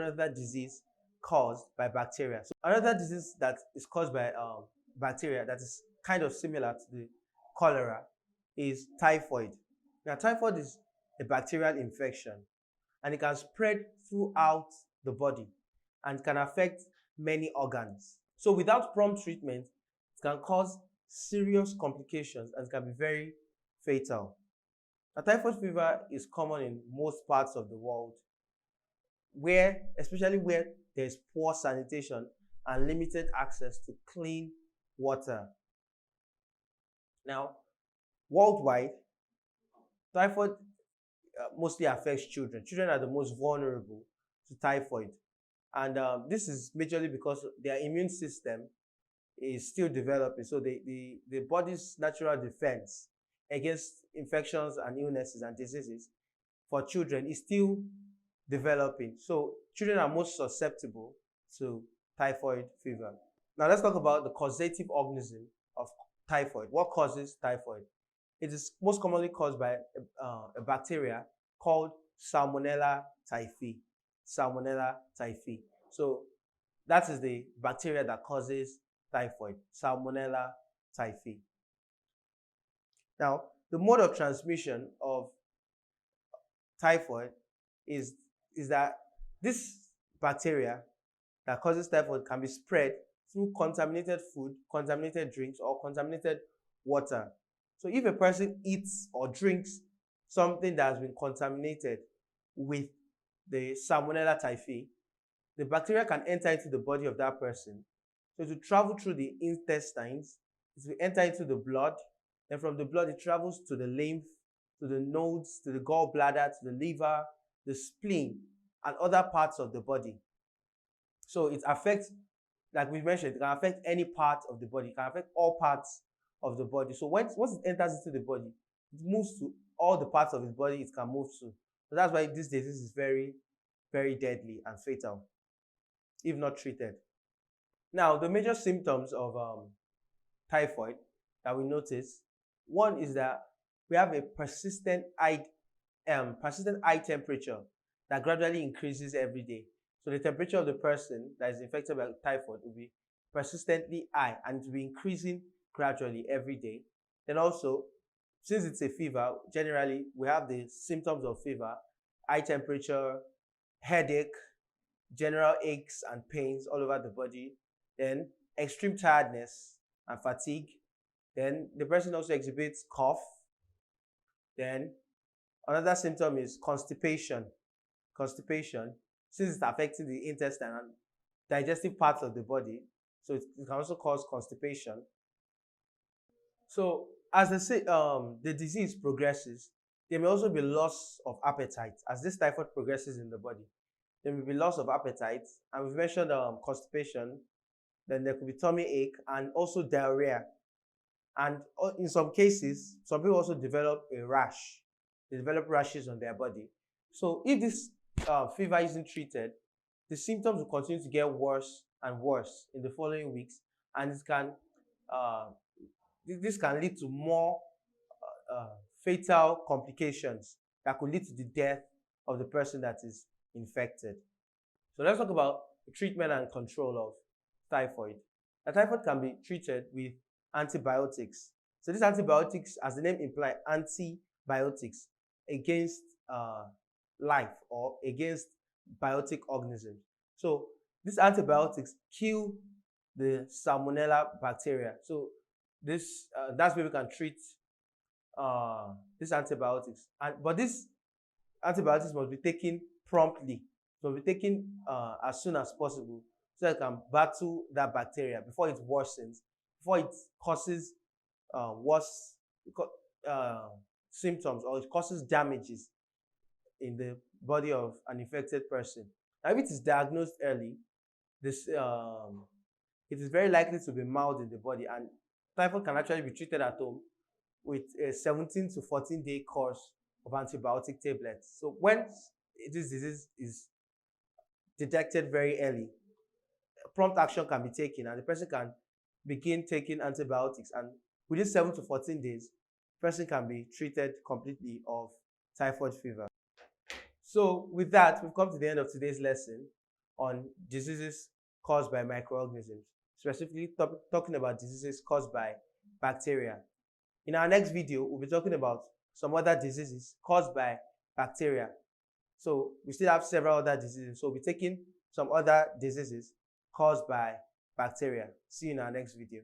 another disease caused by bacteria. So another disease that is caused by bacteria that is kind of similar to the cholera is typhoid. Now, typhoid is a bacterial infection, and it can spread throughout the body and can affect many organs. So without prompt treatment, it can cause serious complications and can be very fatal. Now, typhoid fever is common in most parts of the world, especially where there's poor sanitation and limited access to clean water. Now, worldwide, typhoid mostly affects children. Children are the most vulnerable to typhoid. And this is majorly because their immune system is still developing. So the body's natural defense against infections and illnesses and diseases for children is still developing. So children are most susceptible to typhoid fever. Now let's talk about the causative organism of typhoid. What causes typhoid? It is most commonly caused by a bacteria called Salmonella typhi. Salmonella typhi. So that is the bacteria that causes typhoid, Salmonella typhi. Now, the mode of transmission of typhoid is that this bacteria that causes typhoid can be spread through contaminated food, contaminated drinks, or contaminated water. So if a person eats or drinks something that has been contaminated with the Salmonella typhi, the bacteria can enter into the body of that person. So to travel through the intestines, it will enter into the blood. Then from the blood, it travels to the lymph, to the nodes, to the gallbladder, to the liver, the spleen, and other parts of the body. So it affects, like we mentioned, it can affect any part of the body. It can affect all parts of the body. So once it enters into the body, it moves to all the parts of the body it can move to. So that's why this disease is very, very deadly and fatal if not treated. Now, the major symptoms of typhoid that we notice, one is that we have a persistent high temperature that gradually increases every day. So the temperature of the person that is infected by typhoid will be persistently high, and it will be increasing gradually every day. Then also, since it's a fever, generally we have the symptoms of fever: high temperature, headache, general aches and pains all over the body, then extreme tiredness and fatigue. Then the person also exhibits cough. Then another symptom is constipation. Constipation, since it's affecting the intestine and digestive parts of the body, so it can also cause constipation. So as the disease progresses, there may also be loss of appetite. As this typhoid progresses in the body, there will be loss of appetite, and we've mentioned constipation. Then there could be tummy ache and also diarrhea. And in some cases, some people also develop a rash. They develop rashes on their body. So if this fever isn't treated, the symptoms will continue to get worse and worse in the following weeks, and this can lead to more fatal complications that could lead to the death of the person that is infected. So let's talk about the treatment and control of typhoid. Now, typhoid can be treated with antibiotics. So these antibiotics, as the name implies, antibiotics against life or against biotic organisms. So these antibiotics kill the Salmonella bacteria. So that's where we can treat these antibiotics. But these antibiotics must be taken promptly. So be taken as soon as possible, so that it can battle that bacteria before it worsens, before it causes worse symptoms, or it causes damages in the body of an infected person. Now, if it is diagnosed early, it is very likely to be mild in the body, and typhoid can actually be treated at home with a 17 to 14-day course of antibiotic tablets. So when this disease is detected very early, prompt action can be taken, and the person can begin taking antibiotics, and within 7 to 14 days, the person can be treated completely of typhoid fever. So with that, we've come to the end of today's lesson. on diseases caused by microorganisms, specifically talking about diseases caused by bacteria. In our next video, we'll be talking about some other diseases caused by bacteria. So we still have several other diseases. So we'll be taking some other diseases caused by bacteria. See you in our next video.